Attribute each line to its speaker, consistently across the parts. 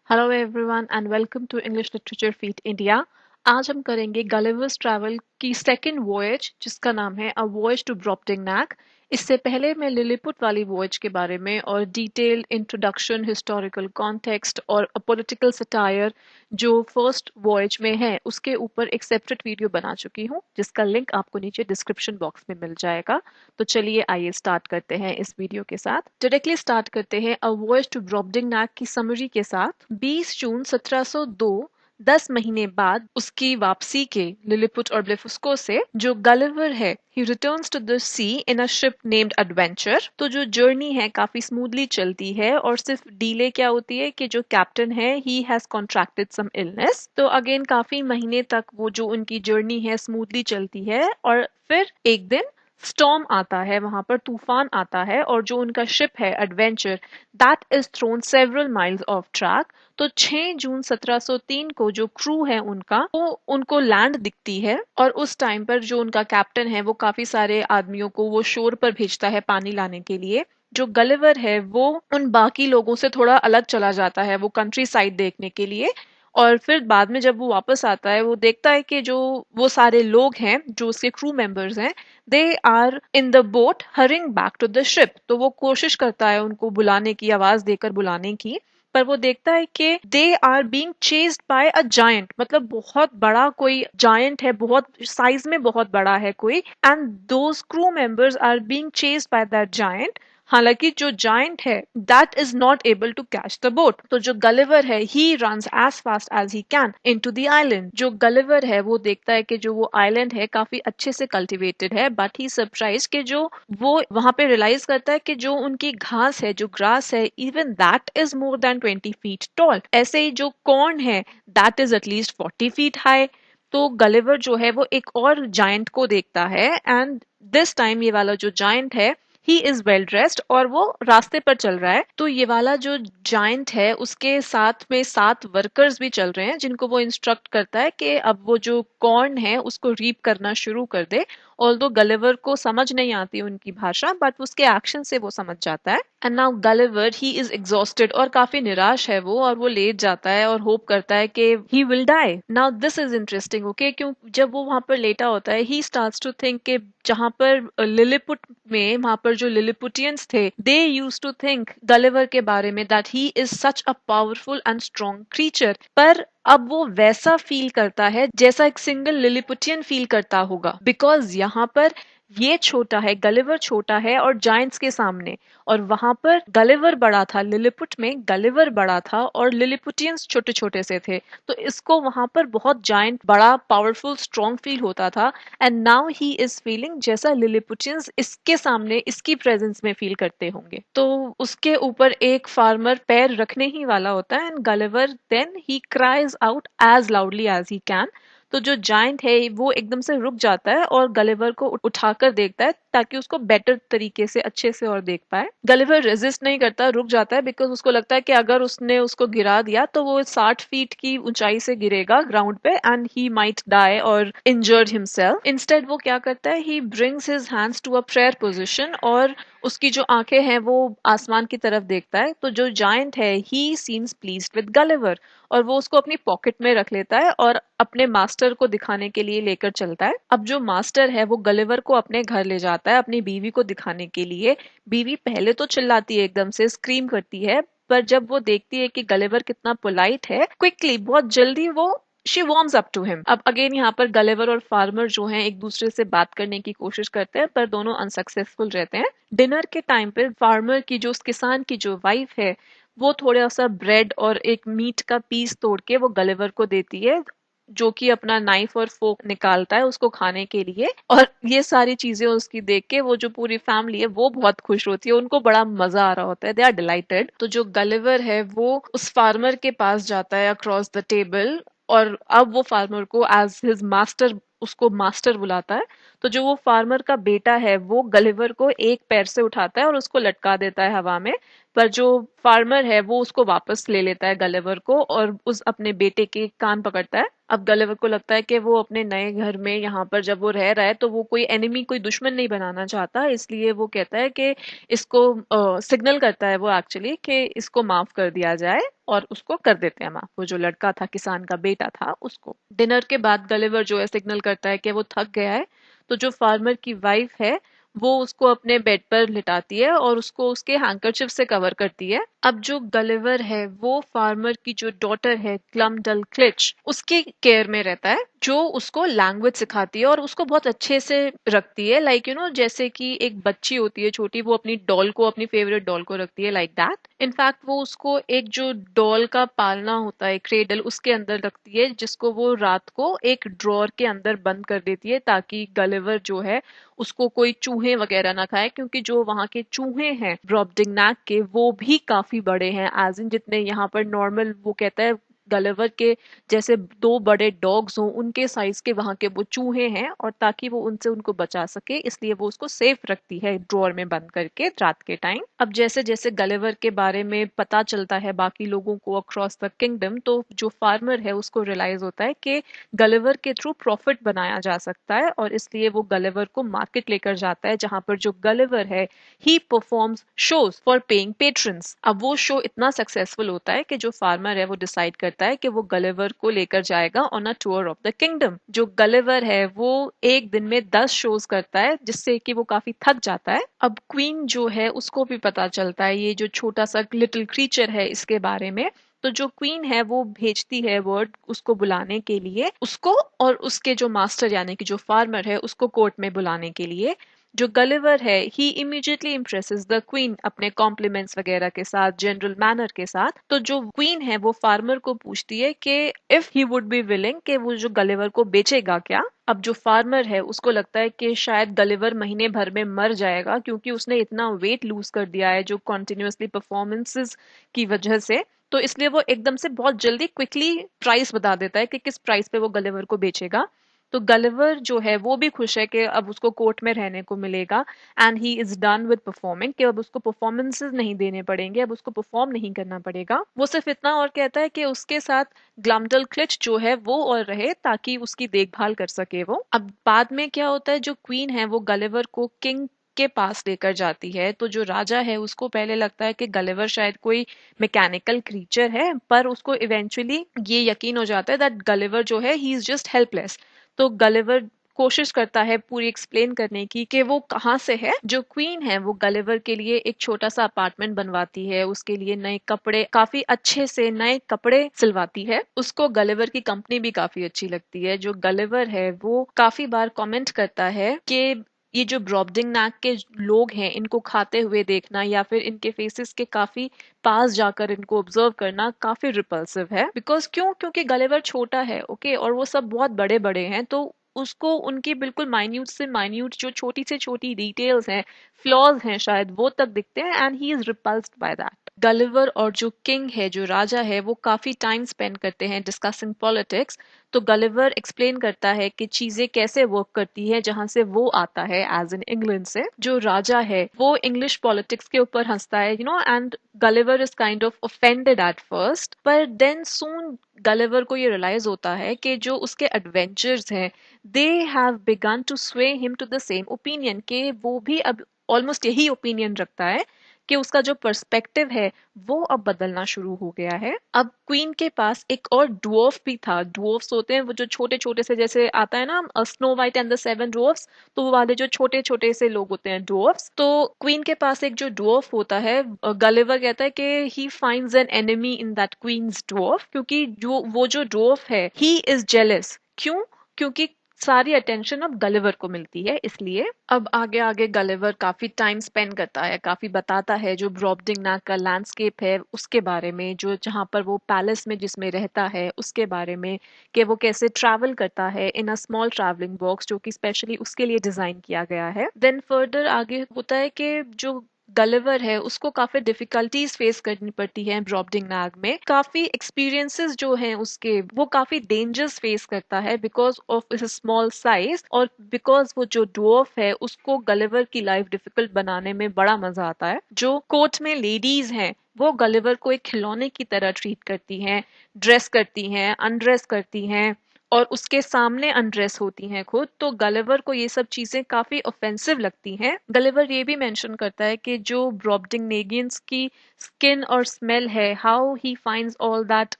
Speaker 1: Hello everyone and welcome to English literature feed India. आज हम करेंगे गलिवर्स ट्रैवल की सेकंड वॉयज जिसका नाम है अ वॉयज टू ब्रॉप्टिंगनैक। इससे पहले मैं लिलीपुट वाली वॉयज के बारे में और डिटेल्ड इंट्रोडक्शन, हिस्टोरिकल कॉन्टेक्स्ट और पॉलिटिकल सटायर जो फर्स्ट वॉयज में है उसके ऊपर एक सेपरेट वीडियो बना चुकी हूँ जिसका लिंक आपको नीचे डिस्क्रिप्शन बॉक्स में मिल जाएगा। तो चलिए आइए स्टार्ट करते हैं इस वीडियो के साथ। डायरेक्टली स्टार्ट करते हैं अ वॉयज टू ब्रॉप्टिंगनैक की समरी के साथ। 20 जून 1702, 10 महीने बाद उसकी वापसी के लिलीपुट और ब्लेफुस्को से जो गलिवर है he returns to the sea in a ship named Adventure। तो जो जर्नी है काफी स्मूथली चलती है और सिर्फ डीले क्या होती है कि जो कैप्टन है he has contracted some illness। तो अगेन काफी महीने तक वो जो उनकी जर्नी है स्मूथली चलती है और फिर एक दिन स्टॉर्म आता है, वहां पर तूफान आता है और जो उनका शिप है adventure that is throne several miles of track. तो 6 जून 1703 को जो क्रू है उनका वो उनको लैंड दिखती है और उस टाइम पर जो उनका कैप्टन है वो काफी सारे आदमियों को वो शोर पर भेजता है पानी लाने के लिए। जो गलिवर है वो उन बाकी लोगों से थोड़ा अलग चला जाता है वो कंट्री साइड देखने के लिए। और फिर बाद में जब वो वापस आता है वो देखता है कि जो वो सारे लोग हैं जो उसके क्रू मेंबर्स हैं they are in the boat hurrying back to the ship. तो वो कोशिश करता है उनको बुलाने की, आवाज देकर बुलाने की, पर वो देखता है कि they are being chased by a giant, मतलब बहुत बड़ा कोई जायंट है, बहुत साइज में बहुत बड़ा है कोई, and those crew members are being chased by that giant. हालांकि जो जायंट है that is not able to catch the boat. तो जो गलिवर है he runs as fast as he can into the island. जो गलिवर है वो देखता है कि जो वो आइलैंड है काफी अच्छे से कल्टिवेटेड है, बट ही सरप्राइज कि जो वो वहां पे रियलाइज करता है कि जो उनकी घास है, जो ग्रास है, even that is more than 20 feet tall. ऐसे ही जो कॉर्न है that is at least 40 feet high. तो गलिवर जो है वो एक और जायंट को देखता है एंड दिस टाइम ये वाला जो जायंट है ही इज वेल ड्रेस्ड और वो रास्ते पर चल रहा है। तो ये वाला जो जायंट है उसके साथ में 7 वर्कर्स भी चल रहे हैं जिनको वो इंस्ट्रक्ट करता है कि अब वो जो कॉर्न है उसको रीप करना शुरू कर दे। ऑल्दो गलिवर को समझ नहीं आती उनकी भाषा बट उसके एक्शन से वो समझ जाता है। And now Gulliver he is exhausted और काफी निराश है वो, और वो लेट जाता है और होप करता है कि he will die. Now this is interesting, okay, क्यों जब वो वहां पर लेटा होता है ही स्टार्ट्स टू थिंक कि जहां पर लिलीपुट में वहां पर जो लिलीपुटियंस थे दे यूज टू थिंक गलिवर के बारे में that he is such a powerful and strong creature. पर अब वो वैसा फील करता है जैसा एक सिंगल लिलीपुटियन फील करता होगा, बिकॉज यहाँ पर ये छोटा है, गलिवर छोटा है और जायंट्स के सामने, और वहां पर गलिवर बड़ा था, लिलीपुट में गलिवर बड़ा था और लिलीपुटियंस छोटे छोटे से थे। तो इसको वहां पर बहुत जायंट, बड़ा, पावरफुल, स्ट्रॉन्ग फील होता था। And now he is feeling जैसा लिलीपुटियंस इसके सामने इसकी प्रेजेंस में फील करते होंगे। तो उसके ऊपर एक फार्मर पैर रखने ही वाला होता है and Gulliver then he cries out as loudly as he can. तो जो जायंट है वो एकदम से रुक जाता है और गलिवर को उठाकर देखता है ताकि उसको बेटर तरीके से, अच्छे से और देख पाए। गलिवर रेजिस्ट नहीं करता, रुक जाता है, बिकॉज उसको लगता है कि अगर उसने उसको गिरा दिया तो वो 60 फीट की ऊंचाई से गिरेगा ग्राउंड पे एंड ही माइट डाई और इंजर्ड हिमसेल्फ। इंस्टेड वो क्या करता है, he brings his hands to a prayer position और उसकी जो आंखें हैं वो आसमान की तरफ देखता है। तो जो जायंट है ही सीम्स प्लीज्ड विद गलिवर और वो उसको अपनी पॉकेट में रख लेता है और अपने मास्टर को दिखाने के लिए लेकर चलता है। अब जो मास्टर है वो गलिवर को अपने घर ले जाता है अपनी बीवी को दिखाने के लिए। बीवी पहले तो चिल्लाती है, एकदम से स्क्रीम करती है, पर जब वो देखती है कि गलिवर कितना पोलाइट है, क्विकली, बहुत जल्दी वो she warms up to him. अब अगेन यहाँ पर गलिवर और फार्मर जो हैं एक दूसरे से बात करने की कोशिश करते हैं पर दोनों अनसक्सेसफुल रहते हैं। डिनर के टाइम पे फार्मर की, जो उस किसान की जो वाइफ है, वो थोड़ा सा ब्रेड और एक मीट का पीस तोड़ के वो गलिवर को देती है, जो कि अपना नाइफ और फोक निकालता है उसको खाने के लिए। और ये सारी चीजें उसकी देख के वो जो पूरी फैमिली है वो बहुत खुश होती है, उनको बड़ा मजा आ रहा होता है, दे आर डिलाइटेड। तो जो गलिवर है वो उस फार्मर के पास जाता है अक्रॉस द टेबल और अब वो फार्मर को एज हिज मास्टर, उसको मास्टर बुलाता है। तो जो वो फार्मर का बेटा है वो गलिवर को एक पैर से उठाता है और उसको लटका देता है हवा में, पर जो फार्मर है वो उसको वापस ले लेता है गलिवर को और उस अपने बेटे के कान पकड़ता है। अब गलिवर को लगता है कि वो अपने नए घर में यहाँ पर जब वो रह रहा है तो वो कोई एनिमी, कोई दुश्मन नहीं बनाना चाहता, इसलिए वो कहता है कि इसको सिग्नल करता है वो एक्चुअली कि इसको माफ कर दिया जाए, और उसको कर देते हैं माफ, वो जो लड़का था, किसान का बेटा था, उसको। डिनर के बाद गलिवर जो है सिग्नल करता है कि वो थक गया है, तो जो फार्मर की वाइफ है वो उसको अपने बेड पर लिटाती है और उसको उसके हैंकरचिफ से कवर करती है। अब जो गलिवर है वो फार्मर की जो डॉटर है ग्लमडलक्लिच उसके केयर में रहता है, जो उसको लैंग्वेज सिखाती है और उसको बहुत अच्छे से रखती है, लाइक यू नो जैसे कि एक बच्ची होती है छोटी, वो अपनी डॉल को, अपनी फेवरेट डॉल को रखती है, लाइक दैट। इनफैक्ट वो उसको एक जो डॉल का पालना होता है क्रेडल, उसके अंदर रखती है, जिसको वो रात को एक ड्रॉर के अंदर बंद कर देती है ताकि गलिवर जो है उसको कोई चूहे वगैरह ना खाए, क्योंकि जो वहां के चूहे हैं ब्रॉबडिंगनैक के वो भी काफी बड़े हैं, एज इन जितने यहाँ पर नॉर्मल वो कहता है गलिवर के जैसे दो बड़े डॉग्स हों उनके साइज के वहां के वो चूहे हैं, और ताकि वो उनसे उनको बचा सके इसलिए वो उसको सेफ रखती है ड्रॉर में बंद करके रात के टाइम। अब जैसे जैसे गलिवर के बारे में पता चलता है बाकी लोगों को अक्रॉस द किंगडम, तो जो फार्मर है उसको रियलाइज होता है कि गलिवर के थ्रू प्रॉफिट बनाया जा सकता है, और इसलिए वो गलिवर को मार्केट लेकर जाता है जहां पर जो गलिवर है he performs shows for paying patrons. अब वो शो इतना सक्सेसफुल होता है कि जो फार्मर है वो डिसाइड करता है कि वो गलिवर को लेकर जाएगा on a tour of the kingdom. जो गलिवर है वो एक दिन में 10 शोज करता है जिससे कि वो काफी थक जाता है। अब क्वीन जो है उसको भी पता चलता है ये जो छोटा सा लिटिल क्रीचर है इसके बारे में, तो जो क्वीन है वो भेजती है वर्ड उसको बुलाने के लिए, उसको और उसके जो मास्टर यानी कि जो फार्मर है उसको कोर्ट में बुलाने के लिए। जो गलिवर है ही इमीडिएटली इम्प्रेसेस द क्वीन अपने कॉम्प्लीमेंट्स वगैरह के साथ, जनरल मैनर के साथ। तो जो क्वीन है वो फार्मर को पूछती है कि if he would be willing, कि वो जो गलिवर को बेचेगा क्या। अब जो फार्मर है उसको लगता है कि शायद गलिवर महीने भर में मर जाएगा क्योंकि उसने इतना वेट लूज कर दिया है जो कॉन्टिन्यूसली परफॉर्मेंसेस की वजह से, तो इसलिए वो एकदम से बहुत जल्दी क्विकली प्राइस बता देता है कि किस प्राइस पे वो गलिवर को बेचेगा। तो गलिवर जो है वो भी खुश है कि अब उसको कोर्ट में रहने को मिलेगा, and he is done with performing, कि अब उसको परफॉर्मेंसेस नहीं देने पड़ेंगे, अब उसको परफॉर्म नहीं करना पड़ेगा। वो सिर्फ इतना और कहता है कि उसके साथ ग्लमडलक्लिच जो है वो और रहे ताकि उसकी देखभाल कर सके वो। अब बाद में क्या होता है, जो क्वीन है वो गलिवर को किंग के पास लेकर जाती है, तो जो राजा है उसको पहले लगता है कि गलिवर शायद कोई मैकेनिकल क्रीचर है, पर उसको इवेंचुअली ये यकीन हो जाता है दैट गलिवर जो है ही इज जस्ट हेल्पलेस। तो गलिवर कोशिश करता है पूरी एक्सप्लेन करने की कि वो कहाँ से है। जो क्वीन है वो गलिवर के लिए एक छोटा सा अपार्टमेंट बनवाती है, उसके लिए नए कपड़े, काफी अच्छे से नए कपड़े सिलवाती है। उसको गलिवर की कंपनी भी काफी अच्छी लगती है। जो गलिवर है वो काफी बार कमेंट करता है कि ये जो ब्रॉबडिंगनैक के लोग हैं इनको खाते हुए देखना या फिर इनके फेसेस के काफी पास जाकर इनको ऑब्जर्व करना काफी रिपल्सिव है। बिकॉज क्यों, क्योंकि गलिवर छोटा है, ओके, और वो सब बहुत बड़े बड़े हैं, तो उसको उनकी बिल्कुल माइन्यूट से माइन्यूट जो छोटी से छोटी डिटेल्स हैं, फ्लॉज हैं शायद, वो तक दिखते हैं, and he is repulsed by that. Gulliver और जो किंग है, जो राजा है, वो काफी टाइम स्पेंड करते हैं डिस्कसिंग पॉलिटिक्स। तो गलिवर एक्सप्लेन करता है कि चीजें कैसे वर्क करती है जहां से वो आता है, एज इन इंग्लैंड से। जो राजा है वो इंग्लिश पॉलिटिक्स के ऊपर हंसता है, and Gulliver is kind of offended at first, पर देन सून गलिवर को ये रियलाइज होता है कि जो उसके एडवेंचर्स हैं they have begun to sway him to the same opinion, कि वो भी अब ऑलमोस्ट यही ओपिनियन रखता है, कि उसका जो पर्सपेक्टिव है वो अब बदलना शुरू हो गया है। अब क्वीन के पास एक और ड्वार्फ भी था। ड्वार्फ्स होते हैं वो जो छोटे छोटे से, जैसे आता है ना snow white and the seven dwarfs, तो वो वाले जो छोटे छोटे से लोग होते हैं ड्वार्फ्स। तो क्वीन के पास एक जो ड्वार्फ होता है, गलिवर कहता है कि he finds an enemy in that queen's dwarf, क्योंकि जो ड्वार्फ है ही इज जेलस। क्यों? क्योंकि सारी अटेंशन अब गलिवर को मिलती है, इसलिए। अब आगे आगे गलिवर काफी टाइम स्पेंड करता है, काफी बताता है जो ब्रॉबडिंगनैक का लैंडस्केप है उसके बारे में, जो जहाँ पर वो पैलेस में जिसमें रहता है उसके बारे में, कि वो कैसे ट्रैवल करता है इन अ स्मॉल ट्रैवलिंग बॉक्स जो कि स्पेशली उसके लिए डिजाइन किया गया है। देन फर्दर आगे होता है कि जो गलिवर है उसको काफी डिफिकल्टीज फेस करनी पड़ती है ब्रॉबडिंगनाग में। काफी एक्सपीरियंसेस जो हैं उसके वो काफी डेंजर्स फेस करता है बिकॉज ऑफ इस स्मॉल साइज, और बिकॉज वो जो डwarf है उसको गलिवर की लाइफ डिफिकल्ट बनाने में बड़ा मजा आता है। जो कोर्ट में लेडीज हैं वो गलिवर को एक खिलौने की तरह ट्रीट करती हैं, ड्रेस करती हैं, अनड्रेस करती हैं और उसके सामने अनड्रेस होती हैं खुद। तो गलिवर को ये सब चीजें काफी ऑफेंसिव लगती हैं। गलिवर ये भी मेंशन करता है कि जो ब्रॉबडिंगनेगियंस की स्किन और स्मेल है, how he finds all that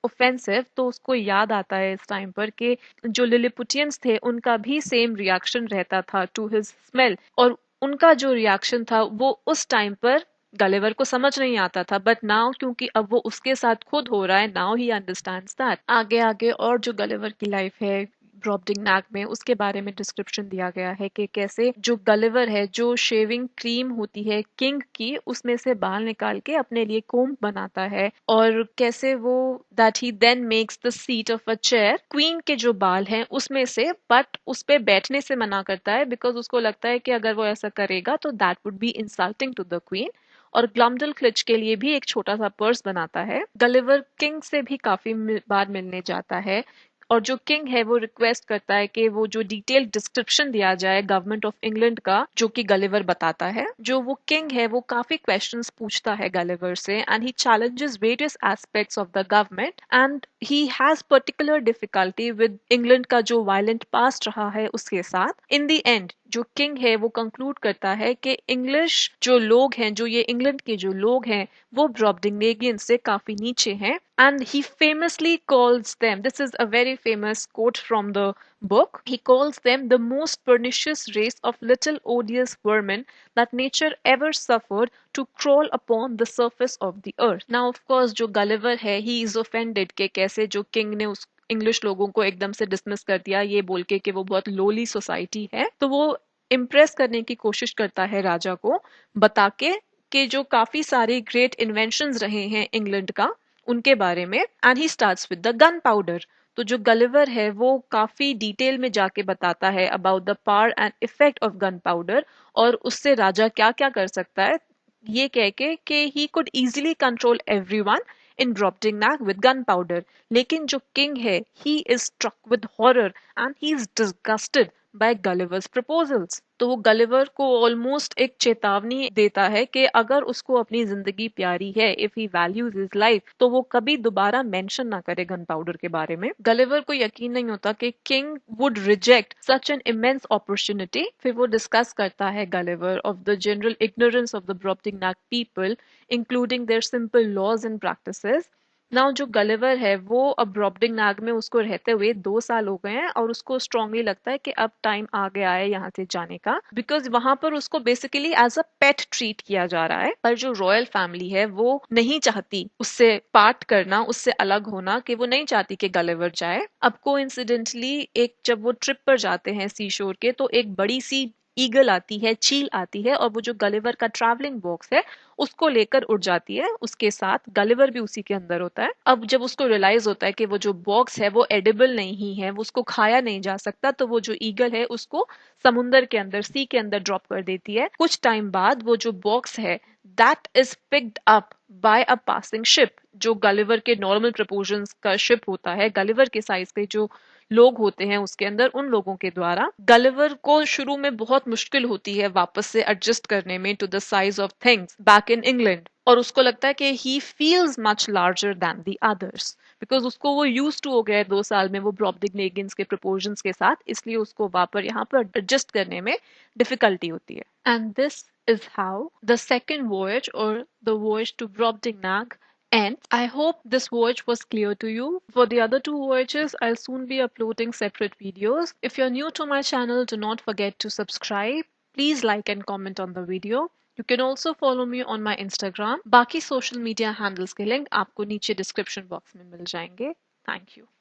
Speaker 1: offensive. तो उसको याद आता है इस टाइम पर कि जो लिलिपुटियंस थे उनका भी सेम रिएक्शन रहता था टू हिज स्मेल, और उनका जो रिएक्शन था वो उस टाइम पर गलिवर को समझ नहीं आता था, बट नाउ क्योंकि अब वो उसके साथ खुद हो रहा है, नाउ ही अंडरस्टैंड्स दैट। आगे आगे और जो गलिवर की लाइफ है ब्रॉबडिंगनाग में उसके बारे में डिस्क्रिप्शन दिया गया है कि कैसे जो गलिवर है जो शेविंग क्रीम होती है किंग की उसमें से बाल निकाल के अपने लिए कोम्ब बनाता है, और कैसे वो that he then makes the seat of a chair queen के जो बाल हैं उसमें से, बट उस पे बैठने से मना करता है बिकॉज उसको लगता है कि अगर वो ऐसा करेगा तो that would be insulting to the queen. और ग्लमडल क्लिच के लिए भी एक छोटा सा पर्स बनाता है। गलिवर किंग से भी काफी बार मिलने जाता है, और जो किंग है वो रिक्वेस्ट करता है कि वो जो डिटेल डिस्क्रिप्शन दिया जाए गवर्नमेंट ऑफ इंग्लैंड का, जो कि गलिवर बताता है। जो वो किंग है वो काफी क्वेश्चंस पूछता है गलिवर से, and he challenges various aspects of the government, and he has particular difficulty with England का जो वायलेंट पास्ट रहा है उसके साथ। इन द एंड जो किंग है वो कंक्लूड करता है कि इंग्लिश जो लोग हैं, जो ये इंग्लैंड के जो लोग हैं, वो ब्रॉबडिंगनेगियन से काफी नीचे हैं। And he famously calls them, this is a very famous quote from the book, he calls them the most pernicious race of little odious vermin that nature ever suffered to crawl upon the surface of the earth. Now of course जो Gulliver है he is offended कि कैसे जो king ने उस English लोगों को एकदम से डिसमिस कर दिया ये बोल के कि वो बहुत लोली सोसाइटी है। तो वो इम्प्रेस करने की कोशिश करता है राजा को बता के कि जो काफी सारे ग्रेट इन्वेंशंस रहे हैं इंग्लैंड का उनके बारे में, and he starts with the gun powder. तो जो गलिवर है वो काफी डिटेल में जाके बताता है about the power and effect of gun powder, और उससे राजा क्या क्या कर सकता है, ये कह के कि he could easily control everyone in Brobdingnag with gunpowder. लेकिन जो किंग है he is struck with horror and he is disgusted by Gulliver's proposals. तो वो गलिवर को ऑलमोस्ट एक चेतावनी देता है कि अगर उसको अपनी जिंदगी प्यारी है, if he values his life, तो वो कभी दोबारा मेंशन ना करे गन पाउडर के बारे में। गलिवर को यकीन नहीं होता कि king would reject such an immense opportunity. फिर वो डिस्कस करता है Gulliver of the general ignorance of the Brobdingnag people including their simple laws and practices. Now जो गलिवर है वो अब ब्रॉबडिंगनाग में उसको रहते हुए 2 साल हो गए हैं, और उसको स्ट्रांगली लगता है कि अब टाइम आ गया है यहाँ से जाने का, बिकॉज वहां पर उसको basically as a pet treat किया जा रहा है। पर जो रॉयल फैमिली है वो नहीं चाहती उससे पार्ट करना, उससे अलग होना, कि वो नहीं चाहती कि गलिवर जाए। अब कोइंसिडेंटली एक जब वो ट्रिप पर जाते हैं सी शोर के, तो एक बड़ी सी ईगल आती है, चील आती है, और वो जो गलिवर का ट्रैवलिंग बॉक्स है उसको लेकर उड़ जाती है। उसके साथ गलिवर भी उसी के अंदर होता है। अब जब उसको रियलाइज होता है कि वो जो बॉक्स है वो एडिबल नहीं है, वो उसको खाया नहीं जा सकता, तो वो जो ईगल है उसको समुंदर के अंदर, सी के अंदर ड्रॉप कर देती है। कुछ टाइम बाद वो जो बॉक्स है that is picked up by a passing ship. जो गलिवर के नॉर्मल प्रपोर्शंस का शिप होता है, गलिवर के साइज के जो लोग होते हैं उसके अंदर, उन लोगों के द्वारा गलिवर को शुरू में बहुत मुश्किल होती है वापस से एडजस्ट करने में to the size of things back in England, और उसको लगता है कि he feels much larger than the others, because उसको वो यूज टू हो गया है 2 साल में वो ब्रॉबडिंगनेगियंस के प्रपोर्शंस के साथ, इसलिए उसको वापस यहाँ पर एडजस्ट करने में डिफिकल्टी होती है। And this is how the second voyage, or the voyage to Brobdingnag, ends. I hope this voyage was clear to you. For the other 2 voyages, I'll soon be uploading separate videos. If you're new to my channel, do not forget to subscribe. Please like and comment on the video. You can also follow me on my Instagram. बाकी social media handles के link आपको नीचे description box में मिल जाएंगे. Thank you.